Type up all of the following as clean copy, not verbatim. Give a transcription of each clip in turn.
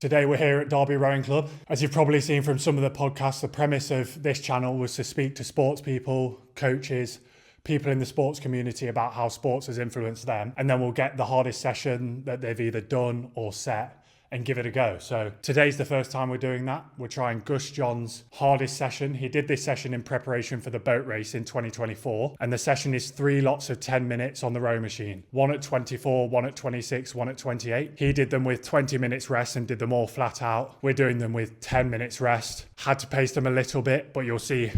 Today we're here at Derby Rowing Club. As you've probably seen from some of the podcasts, the premise of this channel was to speak to sports people, coaches, people in the sports community about how sports has influenced them. And then we'll get the hardest session that they've either done or set and give it a go. So today's the first time we're doing that. We're trying Gus John's hardest session. He did this session in preparation for the boat race in 2024. And the session is 3 lots of 10 minutes on the row machine. 1 at 24, 1 at 26, 1 at 28. He did them with 20 minutes rest and did them all flat out. We're doing them with 10 minutes rest. Had to pace them a little bit, but you'll see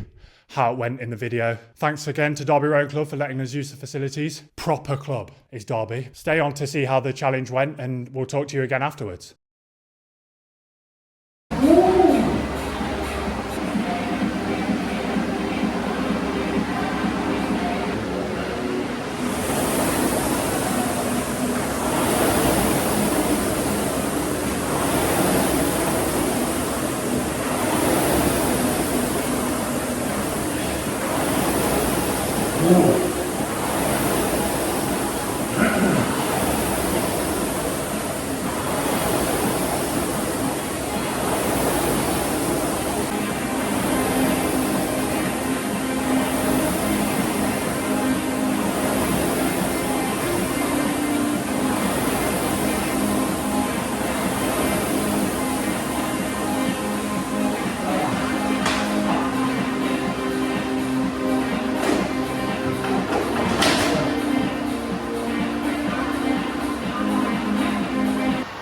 how it went in the video. Thanks again to Derby Rowing Club for letting us use the facilities. Proper club is Derby. Stay on to see how the challenge went and we'll talk to you again afterwards.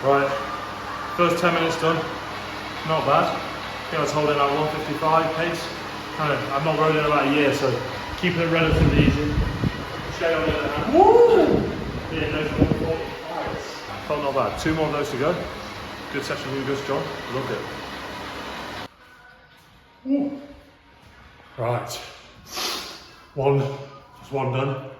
Right, first 10 minutes done, not bad. I think I was holding at 155 pace. I've not rowed in about a year, so keeping it relatively easy. Shay on the other hand. Woo! Yeah, no 145. Felt not bad. 2 more of those to go. Good session with Gus John. Loved it. Woo. Right, just one done.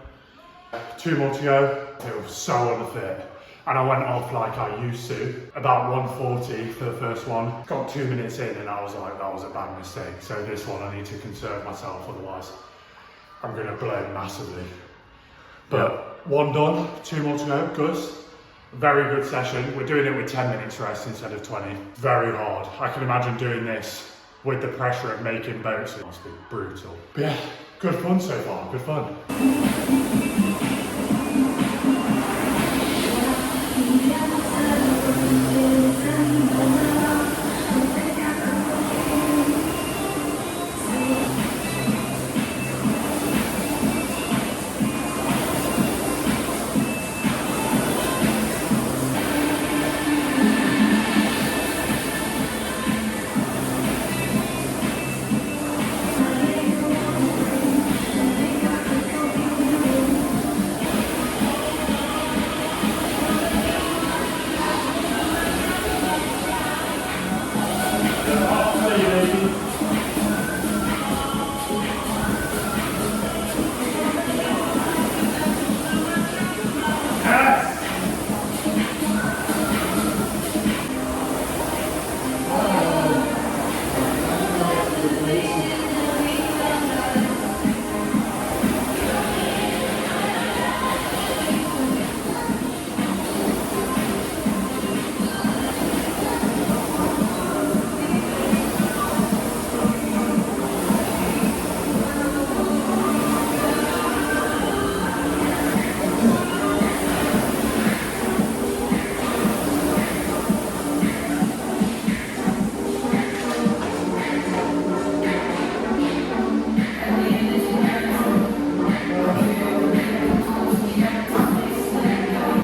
2 more to go. It was so unfit. And I went off like I used to, about 140 for the first one. Got 2 minutes in and I was like, that was a bad mistake. So this one I need to conserve myself, otherwise I'm gonna blow massively. But 1 done, 2 more to go, Gus. Very good session. We're doing it with 10 minutes rest instead of 20. Very hard. I can imagine doing this with the pressure of making boats. It must be brutal. But yeah, good fun so far, good fun.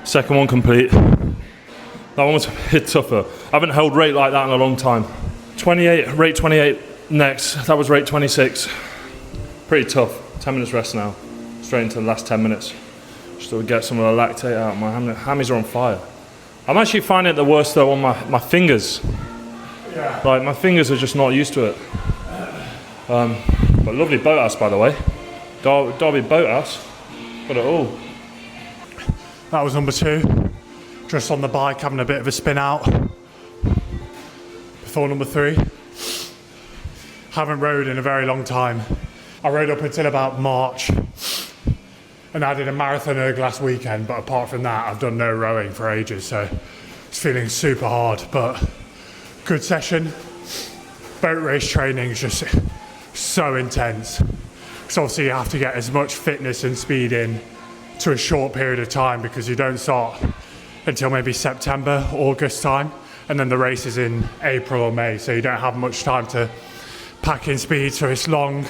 Second one complete. That one was a bit tougher. I haven't held rate like that in a long time. 28, rate 28 next. That was rate 26. Pretty tough. 10 minutes rest now. Straight into the last 10 minutes. Just to get some of the lactate out. My hammies are on fire. I'm actually finding it the worst though on my fingers. Yeah. Like my fingers are just not used to it. But lovely boathouse by the way. Derby boathouse. Got it all. That was number 2. Just on the bike, having a bit of a spin out. Before number 3. Haven't rowed in a very long time. I rowed up until about March. And I did a marathon erg last weekend, but apart from that, I've done no rowing for ages, so it's feeling super hard. But good session. Boat race training is just so intense. Because obviously you have to get as much fitness and speed in to a short period of time, because you don't start until maybe September, August time. And then the race is in April or May. So you don't have much time to pack in speed. So it's long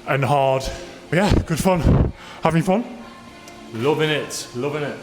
and hard. But yeah, good fun. Having fun? Loving it, loving it.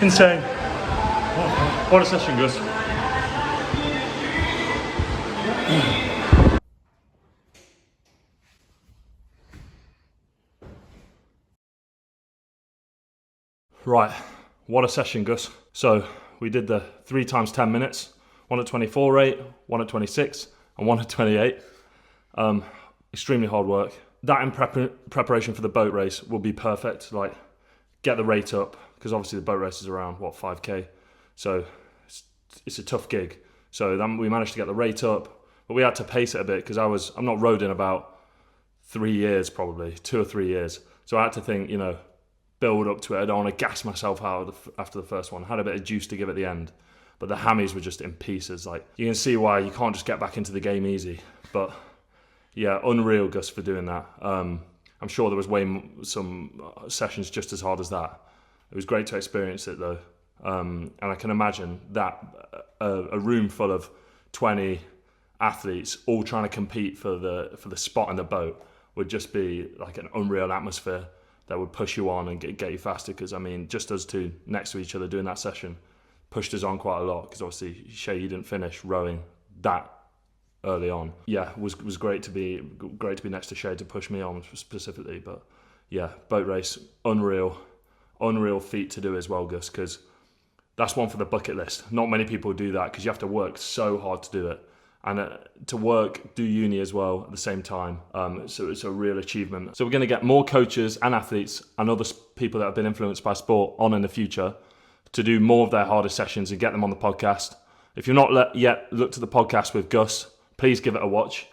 Insane. What a session, Gus. Right, what a session, Gus. So we did the 3 times 10 minutes, one at 24 rate, one at 26, and one at 28. Extremely hard work. That in preparation for the boat race will be perfect. Like, get the rate up, because obviously the boat race is around, 5K. So it's a tough gig. So then we managed to get the rate up, but we had to pace it a bit, because I'm not rowed in about 3 years, probably 2 or 3 years. So I had to think, build up to it. I don't want to gas myself out after the first one. I had a bit of juice to give at the end, but the hammies were just in pieces. Like, you can see why you can't just get back into the game easy. But yeah, unreal, Gus, for doing that. I'm sure there was some sessions just as hard as that. It was great to experience it though. And I can imagine that a room full of 20 athletes all trying to compete for the spot in the boat would just be like an unreal atmosphere that would push you on and get you faster. Because just us two next to each other doing that session pushed us on quite a lot, because obviously Shay, you didn't finish rowing that early on. Yeah, it was great to be next to Shay to push me on specifically. But yeah, boat race, unreal feat to do as well, Gus, because that's one for the bucket list. Not many people do that, because you have to work so hard to do it, and to do uni as well at the same time. So it's a real achievement. So we're going to get more coaches and athletes and other people that have been influenced by sport on in the future to do more of their harder sessions and get them on the podcast. If you've not yet looked at the podcast with Gus, please give it a watch.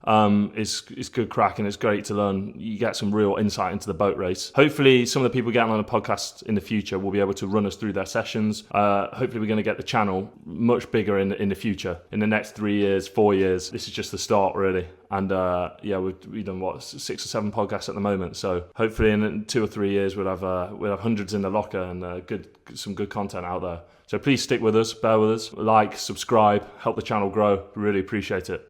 It's good crack, and it's great to learn. You get some real insight into the boat race. Hopefully some of the people getting on the podcast in the future will be able to run us through their sessions. Hopefully we're going to get the channel much bigger in the future, in the next 3 years, 4 years. This is just the start, really. And we've done 6 or 7 podcasts at the moment. So hopefully in 2 or 3 years we'll have hundreds in the locker, and some good content out there. So please stick with us, bear with us, like, subscribe, help the channel grow. We really appreciate it.